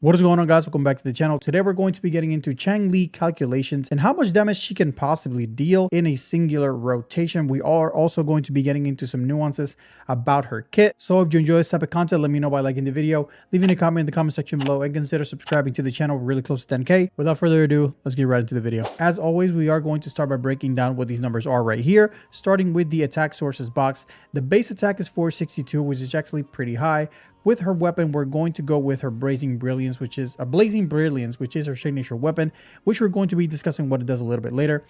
What is going on, guys? Welcome back to the channel. Today we're going to be getting into Changli calculations and how much damage she can possibly deal in a singular rotation. We are also going to be getting into some nuances about her kit. So if you enjoy this type of content, let me know by liking the video, leaving a comment in the comment section below, and consider subscribing to the channel. We're really close to 10K. Without further ado, let's get right into the video. As always, we are going to start by breaking down what these numbers are right here, starting with the attack sources box. The base attack is 462, which is actually pretty high. With her weapon, we're going to go with her Blazing Brilliance, which is her signature weapon, which we're going to be discussing what it does a little bit later.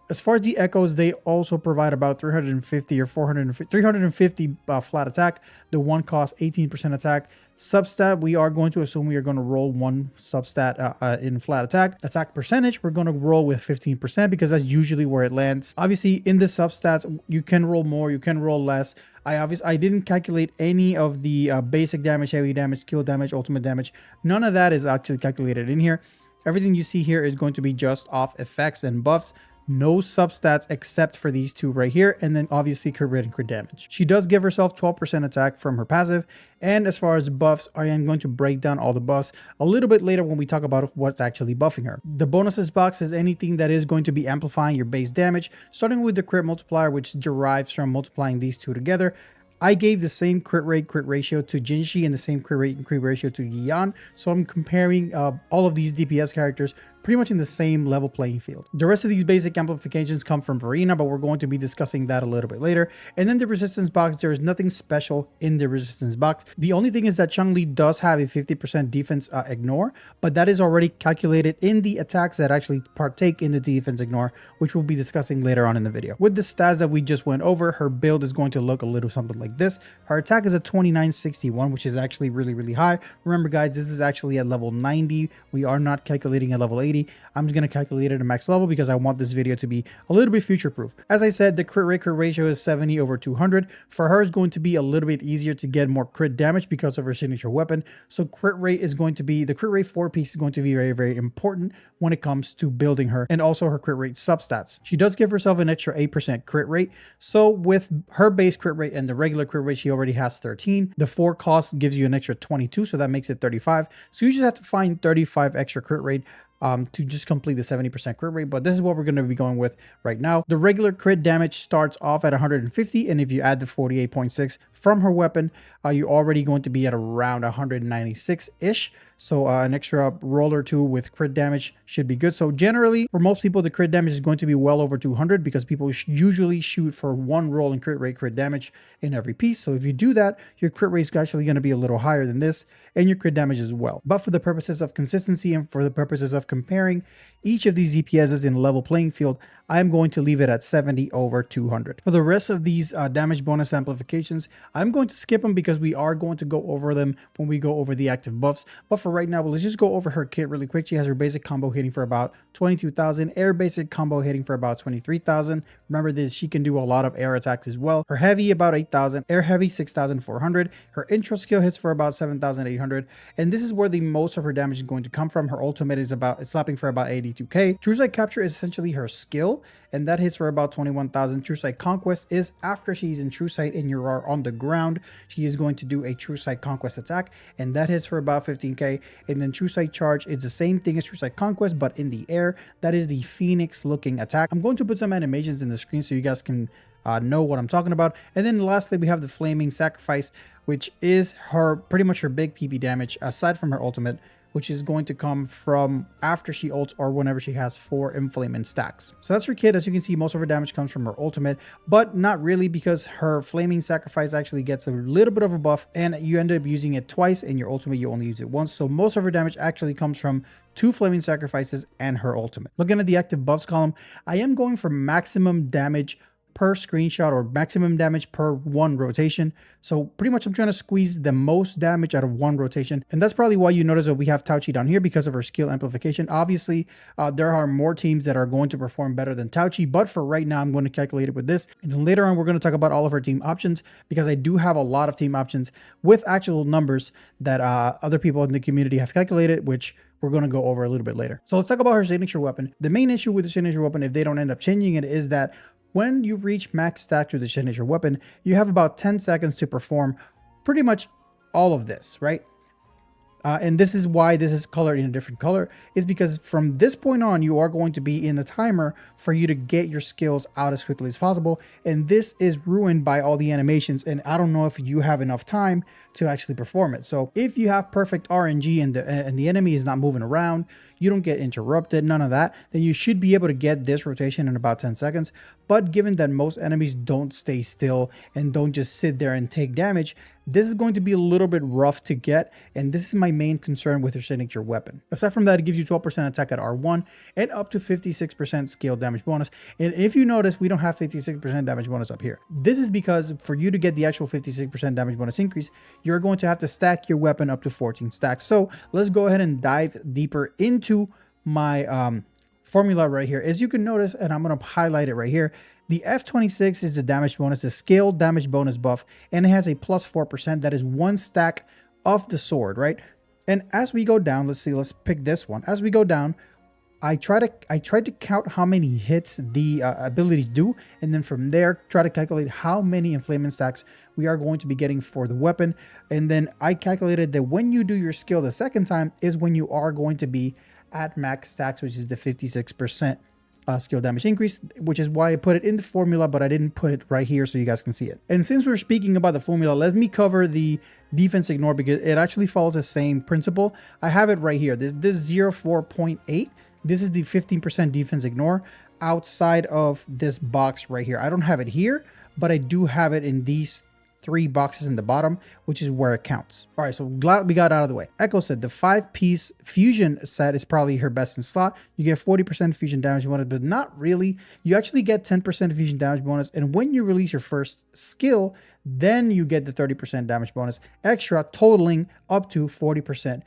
As far as the echoes, they also provide about 350 or 350 flat attack. The one costs 18% attack. Substat, we are going to assume we are going to roll one substat in flat attack. Attack percentage, we're going to roll with 15% because that's usually where it lands. Obviously, in the substats, you can roll more, you can roll less. I didn't calculate any of the basic damage, heavy damage, skill damage, ultimate damage. None of that is actually calculated in here. Everything you see here is going to be just off effects and buffs. No substats except for these two right here, and then obviously crit rate and crit damage. She does give herself 12% attack from her passive, and as far as buffs, I am going to break down all the buffs a little bit later when we talk about what's actually buffing her. The bonuses box is anything that is going to be amplifying your base damage, starting with the crit multiplier, which derives from multiplying these two together. I gave the same crit rate, crit ratio to Jinshi and the same crit rate and crit ratio to Yan. So I'm comparing all of these DPS characters pretty much in the same level playing field. The rest of these basic amplifications come from Verena, but we're going to be discussing that a little bit later. And then the resistance box, there is nothing special in the resistance box. The only thing is that Changli does have a 50% defense ignore, but that is already calculated in the attacks that actually partake in the defense ignore, which we'll be discussing later on in the video. With the stats that we just went over, her build is going to look a little something like this. Her attack is a 2961, which is actually really high. Remember, guys, this is actually at level 90. We are not calculating at level 80. I'm just going to calculate it at max level because I want this video to be a little bit future proof. As I said, the crit rate crit ratio is 70/200. For her, it's going to be a little bit easier to get more crit damage because of her signature weapon. So crit rate is going to be, the crit rate 4 piece is going to be very important when it comes to building her, and also her crit rate substats. She does give herself an extra 8% crit rate. So with her base crit rate and the regular crit rate, she already has 13. The 4 cost gives you an extra 22, so that makes it 35. So you just have to find 35 extra crit rate to just complete the 70% crit rate, but this is what we're going to be going with right now. The regular crit damage starts off at 150, and if you add the 48.6 from her weapon, you're already going to be at around 196-ish. So an extra roll or two with crit damage should be good. So generally, for most people, the crit damage is going to be well over 200 because people usually shoot for one roll in crit rate, crit damage in every piece. So if you do that, your crit rate is actually going to be a little higher than this, and your crit damage as well. But for the purposes of consistency and for the purposes of comparing each of these DPSs in a level playing field, I am going to leave it at 70/200. For the rest of these damage bonus amplifications, I'm going to skip them because we are going to go over them when we go over the active buffs. But for right now, let's just go over her kit really quick. She has her basic combo hitting for about 22,000, air basic combo hitting for about 23,000. Remember this, she can do a lot of air attacks as well. Her heavy about 8,000, air heavy 6,400. Her intro skill hits for about 7,800, and this is where the most of her damage is going to come from. Her ultimate is slapping for about 82k. True Sight Capture is essentially her skill, and that hits for about 21,000. True Sight Conquest is after she's in True Sight and you are on the ground, she is going to do a True Sight Conquest attack, and that hits for about 15k. And then True Sight Charge is the same thing as True Sight Conquest, but in the air. That is the Phoenix looking attack. I'm going to put some animations in the screen so you guys can know what I'm talking about. And then lastly, we have the Flaming Sacrifice, which is her pretty much her big PP damage aside from her ultimate, which is going to come from after she ults or whenever she has 4 Inflaming stacks. So that's her kit. As you can see, most of her damage comes from her ultimate, but not really, because her Flaming Sacrifice actually gets a little bit of a buff, and you end up using it twice, and your ultimate you only use it once. So most of her damage actually comes from 2 Flaming Sacrifices and her ultimate. Looking at the active buffs column, I am going for maximum damage per screenshot or maximum damage per one rotation. So pretty much I'm trying to squeeze the most damage out of one rotation, and that's probably why you notice that we have Tauchi down here, because of her skill amplification. Obviously there are more teams that are going to perform better than Tauchi, but for right now I'm going to calculate it with this, and then later on we're going to talk about all of her team options, because I do have a lot of team options with actual numbers that other people in the community have calculated, which we're going to go over a little bit later. So let's talk about her signature weapon. The main issue with the signature weapon, if they don't end up changing it, is that when you reach max stack to the signature weapon, you have about 10 seconds to perform pretty much all of this, right? And this is why this is colored in a different color, is because from this point on, you are going to be in a timer for you to get your skills out as quickly as possible. And this is ruined by all the animations. And I don't know if you have enough time to actually perform it. So if you have perfect RNG and the enemy is not moving around, you don't get interrupted, none of that, then you should be able to get this rotation in about 10 seconds. But given that most enemies don't stay still and don't just sit there and take damage, this is going to be a little bit rough to get, and this is my main concern with your signature weapon. Aside from that, it gives you 12% attack at R1 and up to 56% scale damage bonus. And if you notice, we don't have 56% damage bonus up here. This is because for you to get the actual 56% damage bonus increase, you're going to have to stack your weapon up to 14 stacks. So let's go ahead and dive deeper into my formula right here. As you can notice, and I'm going to highlight it right here, the F26 is the damage bonus, the scale damage bonus buff, and it has a plus 4%. That is one stack of the sword, right? And as we go down, let's pick this one. As we go down, I tried to count how many hits the abilities do, and then from there try to calculate how many enflammement stacks we are going to be getting for the weapon. And then I calculated that when you do your skill the second time is when you are going to be at max stacks, which is the 56% skill damage increase, which is why I put it in the formula, but I didn't put it right here so you guys can see it. And since we're speaking about the formula, let me cover the defense ignore because it actually follows the same principle. I have it right here. This 04.8. This is the 15% defense ignore outside of this box right here. I don't have it here, but I do have it in these 3 boxes in the bottom, which is where it counts. All right, so glad we got out of the way. Echo said the 5-piece fusion set is probably her best in slot. You get 40% fusion damage bonus, but not really. You actually get 10% fusion damage bonus, and when you release your first skill, then you get the 30% damage bonus extra, totaling up to 40%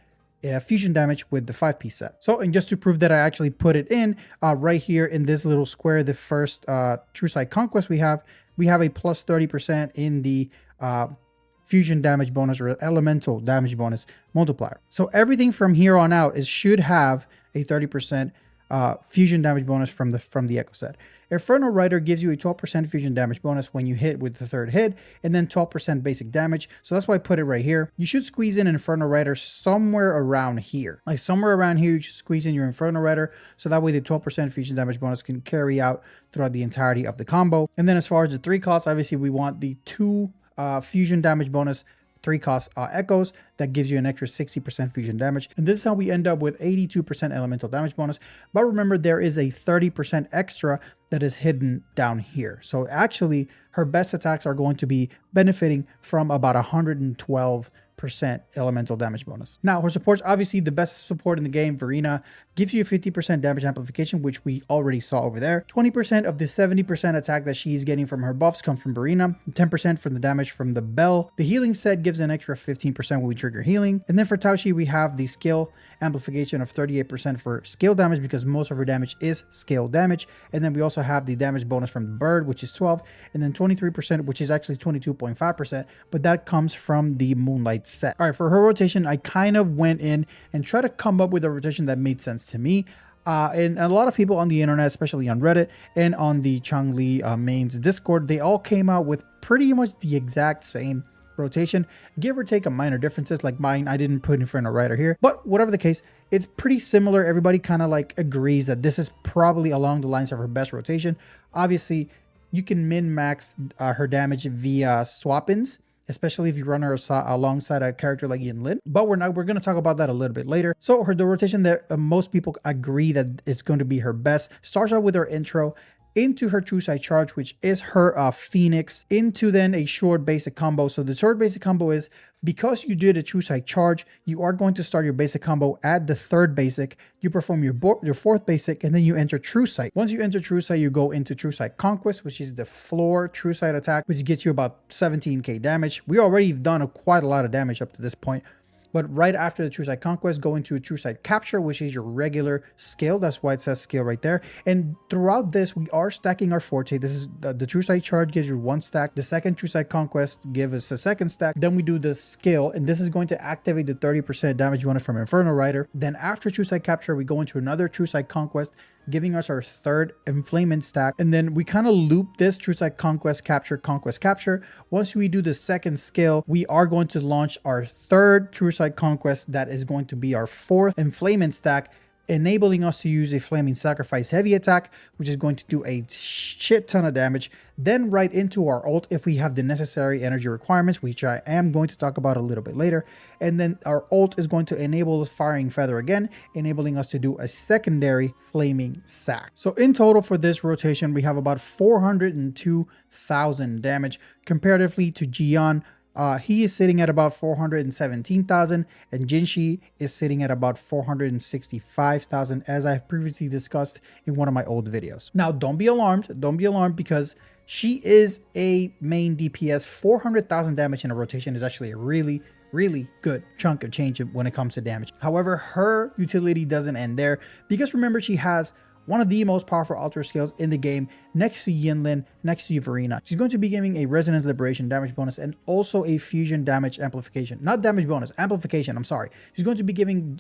fusion damage with the 5-piece set. So, and just to prove that I actually put it in right here in this little square, the first True Sight Conquest we have a plus 30% in the fusion damage bonus or elemental damage bonus multiplier. So everything from here on out should have a 30% fusion damage bonus from the Echo set. Inferno Rider gives you a 12% fusion damage bonus when you hit with the third hit, and then 12% basic damage. So that's why I put it right here. You should squeeze in Inferno Rider somewhere around here. Like somewhere around here, you should squeeze in your Inferno Rider, so that way the 12% fusion damage bonus can carry out throughout the entirety of the combo. And then as far as the 3 costs, obviously we want the 2 fusion damage bonus 3 cost echoes. That gives you an extra 60% fusion damage. And this is how we end up with 82% elemental damage bonus. But remember, there is a 30% extra that is hidden down here. So actually, her best attacks are going to be benefiting from about 112% elemental damage bonus. Now, her supports, obviously the best support in the game, Verena, gives you a 50% damage amplification, which we already saw over there. 20% of the 70% attack that she's getting from her buffs comes from Verena, 10% from the damage from the bell. The healing set gives an extra 15% when we trigger healing. And then for Taoshi, we have the skill amplification of 38% for scale damage because most of her damage is scale damage. And then we also have the damage bonus from the bird, which is 12, and then 23%, which is actually 22.5%, but that comes from the Moonlight set. All right, for her rotation, I kind of went in and tried to come up with a rotation that made sense to me. And a lot of people on the internet, especially on Reddit and on the Changli mains Discord, they all came out with pretty much the exact same rotation, give or take a minor differences. Like mine, I didn't put Inferno Rider here, but whatever the case, it's pretty similar. Everybody kind of like agrees that this is probably along the lines of her best rotation. Obviously, you can min-max her damage via swap-ins, especially if you run her alongside a character like Yin Lin. But we're going to talk about that a little bit later. So the rotation that most people agree that is going to be her best starts out with her intro, into her True Sight charge, which is her Phoenix, into then a short basic combo. So the short basic combo is, because you did a True Sight charge, you are going to start your basic combo at the 3rd basic, you perform your 4th basic, and then you enter True Sight. Once you enter True Sight, you go into True Sight Conquest, which is the floor True Sight attack, which gets you about 17k damage. We already done quite a lot of damage up to this point. But right after the True Sight Conquest, go into a True Sight Capture, which is your regular skill. That's why it says skill right there. And throughout this, we are stacking our forte. This is the True Sight Charge gives you 1 stack. The second True Sight Conquest gives us a 2nd stack. Then we do the skill, and this is going to activate the 30% damage bonus from Inferno Rider. Then after True Sight Capture, we go into another True Sight Conquest, giving us our 3rd enflammement stack. And then we kind of loop this True Sight Conquest, Capture, Conquest, Capture. Once we do the 2nd skill, we are going to launch our 3rd True Sight Riverside Conquest that is going to be our 4th Enflamement stack, enabling us to use a Flaming Sacrifice heavy attack, which is going to do a shit ton of damage, then right into our ult if we have the necessary energy requirements, which I am going to talk about a little bit later. And then our ult is going to enable Firing Feather again, enabling us to do a secondary Flaming Sac. So in total for this rotation, we have about 402,000 damage comparatively to Jian. He is sitting at about 417,000 and Jinshi is sitting at about 465,000, as I've previously discussed in one of my old videos. Now, don't be alarmed because she is a main DPS. 400,000 damage in a rotation is actually a really good chunk of change when it comes to damage. However, her utility doesn't end there because remember, she has one of the most powerful alter skills in the game next to Yinlin, next to Verena. She's going to be giving a Resonance Liberation damage bonus and also a Fusion damage amplification. Not damage bonus, amplification, I'm sorry. She's going to be giving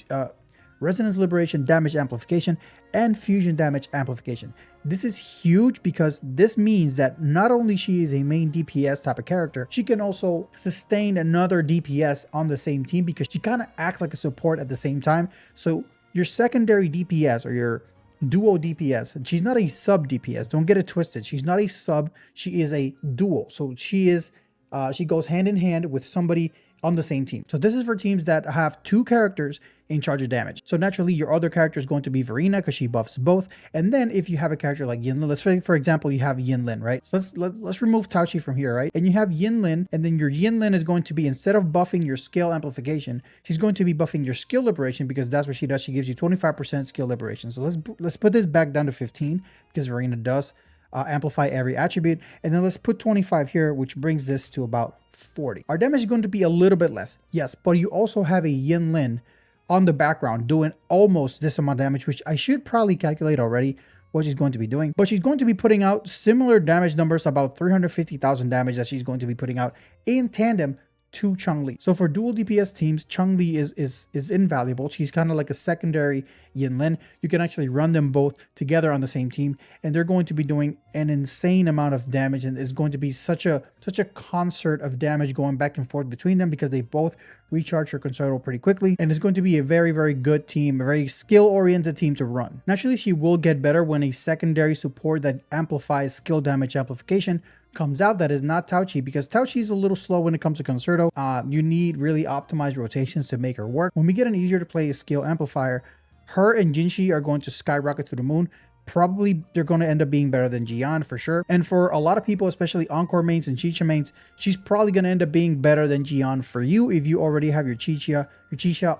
Resonance Liberation damage amplification and Fusion damage amplification. This is huge because this means that not only she is a main DPS type of character, she can also sustain another DPS on the same team because she kind of acts like a support at the same time. So your secondary DPS or your duo DPS, and she's not a sub DPS, don't get it twisted, she's not a sub, she is a duo. So she goes hand in hand with somebody on the same team. So this is for teams that have 2 characters in charge of damage. So naturally your other character is going to be Verena because she buffs both. And then if you have a character like Yinlin, let's say for example you have Yinlin, right? So let's remove Taochi from here, right? And you have Yinlin, and then your Yinlin is going to be, instead of buffing your skill amplification, she's going to be buffing your skill liberation because that's what she does. She gives you 25% skill liberation. So let's put this back down to 15 because Verena does amplify every attribute, and then let's put 25 here, which brings this to about 40. Our damage is going to be a little bit less, yes, but you also have a Yinlin on the background doing almost this amount of damage, which I should probably calculate already what she's going to be doing, but she's going to be putting out similar damage numbers, about 350,000 damage that she's going to be putting out in tandem to Changli. So for dual DPS teams, Changli is invaluable. She's kind of like a secondary Yinlin. You can actually run them both together on the same team, and they're going to be doing an insane amount of damage, and it's going to be such a concert of damage going back and forth between them because they both recharge your control pretty quickly, and it's going to be a very good team, a very skill-oriented team to run. Naturally, she will get better when a secondary support that amplifies skill damage amplification comes out that is not Taochi, because Taochi is a little slow when it comes to Concerto. You need really optimized rotations to make her work. When we get an easier to play skill amplifier, her and Jinshi are going to skyrocket to the moon. Probably they're going to end up being better than Jian for sure. And for a lot of people, especially Encore mains and Chicha mains, she's probably going to end up being better than Jian for you if you already have your Chicha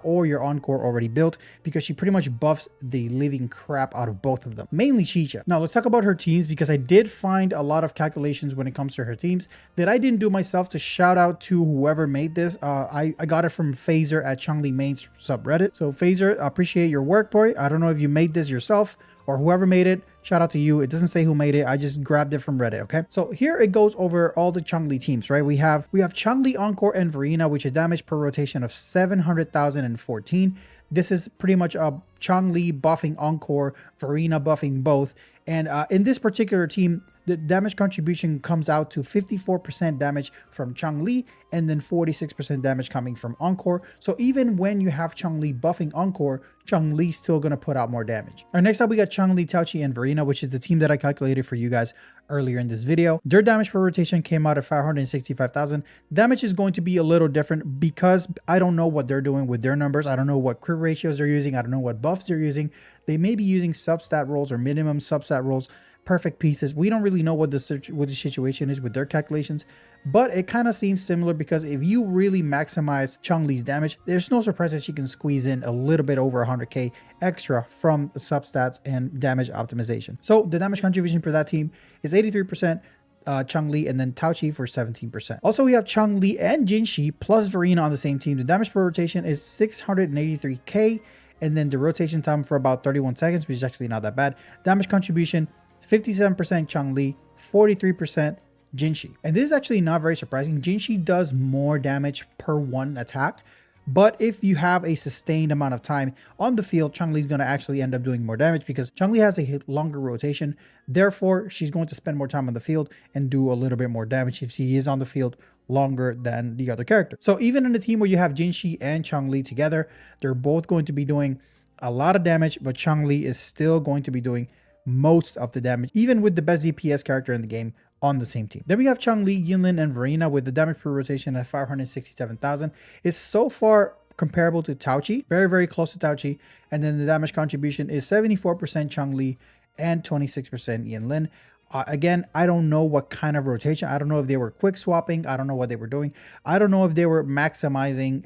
or your Encore already built, because she pretty much buffs the living crap out of both of them, mainly Chicha. Now let's talk about her teams, because I did find a lot of calculations when it comes to her teams that I didn't do myself. To shout out to whoever made this. I got it from Phaser at Changli Mains subreddit. So Phaser, I appreciate your work, boy. I don't know if you made this yourself or whoever made it. Shout out to you. It doesn't say who made it. I just grabbed it from Reddit, okay? So here it goes over all the Changli teams, right? We have Changli, Encore, and Verena, which is damage per rotation of 700,014. This is pretty much Changli buffing Encore, Verena buffing both. And in this particular team, the damage contribution comes out to 54% damage from Changli and then 46% damage coming from Encore. So even when you have Changli buffing Encore, Changli's still going to put out more damage. All right, next up we got Changli, Taochi, and Verena, which is the team that I calculated for you guys earlier in this video. Their damage per rotation came out at 565,000. Damage is going to be a little different because I don't know what they're doing with their numbers. I don't know what crit ratios they're using. I don't know what buffs they're using. They may be using substat rolls or minimum substat rolls, perfect pieces. We don't really know what the situation is with their calculations, but it kind of seems similar, because if you really maximize Changli's damage, there's no surprise that she can squeeze in a little bit over 100k extra from the substats and damage optimization. So the damage contribution for that team is 83%, Changli, and then Taochi for 17%. Also, we have Changli and Jinshi plus Verena on the same team. The damage per rotation is 683k, and then the rotation time for about 31 seconds, which is actually not that bad. Damage contribution 57% Changli, 43% Jinshi. And this is actually not very surprising. Jinshi does more damage per one attack, but if you have a sustained amount of time on the field, Changli is going to actually end up doing more damage because Changli has a longer rotation. Therefore, she's going to spend more time on the field and do a little bit more damage if she is on the field longer than the other character. So even in a team where you have Jinxi and Changli together, they're both going to be doing a lot of damage, but Changli is still going to be doing most of the damage, even with the best DPS character in the game on the same team. Then we have Changli, Yinlin, and Verena with the damage per rotation at 567,000. It's so far comparable to Tauchi, very close to Tauchi. And then the damage contribution is 74% Changli and 26% Yinlin. Again, I don't know what kind of rotation. I don't know if they were quick swapping. I don't know what they were doing. I don't know if they were maximizing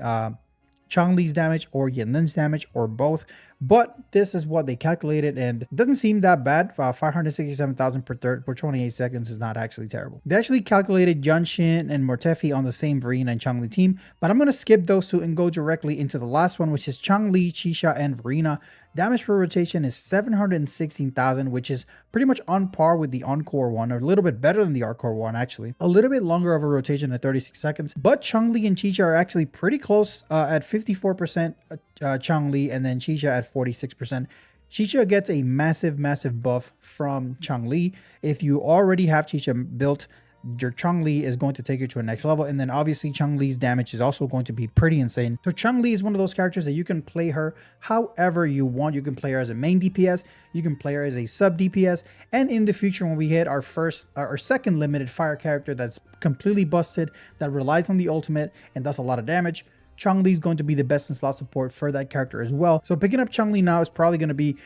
Changli's damage or Yinlin's damage or both, but this is what they calculated and it doesn't seem that bad. 567,000 per third for 28 seconds is not actually terrible. They actually calculated Yunshin and Mortefi on the same Verena and Changli team, but I'm going to skip those two and go directly into the last one, which is Changli, Chisha, and Verena. Damage per rotation is 716,000, which is pretty much on par with the Encore one, or a little bit better than the Encore one actually. A little bit longer of a rotation at 36 seconds, but Changli and Chisha are actually pretty close at 54% Changli and then Chisha at 46%. Chisha gets a massive buff from Changli. If you already have Chisha built, your Changli is going to take you to a next level, and then obviously Changli's damage is also going to be pretty insane. So Changli is one of those characters that you can play her however you want. You can play her as a main DPS, you can play her as a sub DPS, and in the future when we hit our second limited fire character that's completely busted, that relies on the ultimate and does a lot of damage, Changli is going to be the best in slot support for that character as well. So picking up Changli now is probably going to be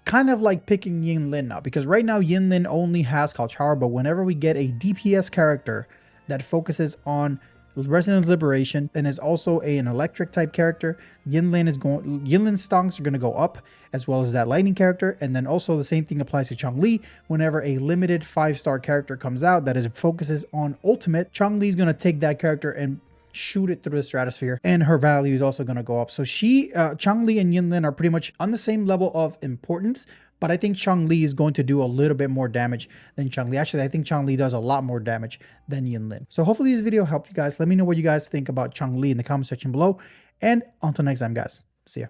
kind of like picking Yinlin now, because right now Yinlin only has Kalchar, but whenever we get a DPS character that focuses on Resonance Liberation and is also an electric type character, Yinlin's stonks are going to go up, as well as that lightning character. And then also the same thing applies to Changli. Whenever a limited 5-star character comes out that focuses on ultimate, Changli is going to take that character and shoot it through the stratosphere, and her value is also going to go up. So Changli and Yinlin are pretty much on the same level of importance, but I think Changli is going to do a little bit more damage than Changli. Actually, I think Changli does a lot more damage than Yinlin. So hopefully this video helped you guys. Let me know what you guys think about Changli in the comment section below, and until next time guys, see ya.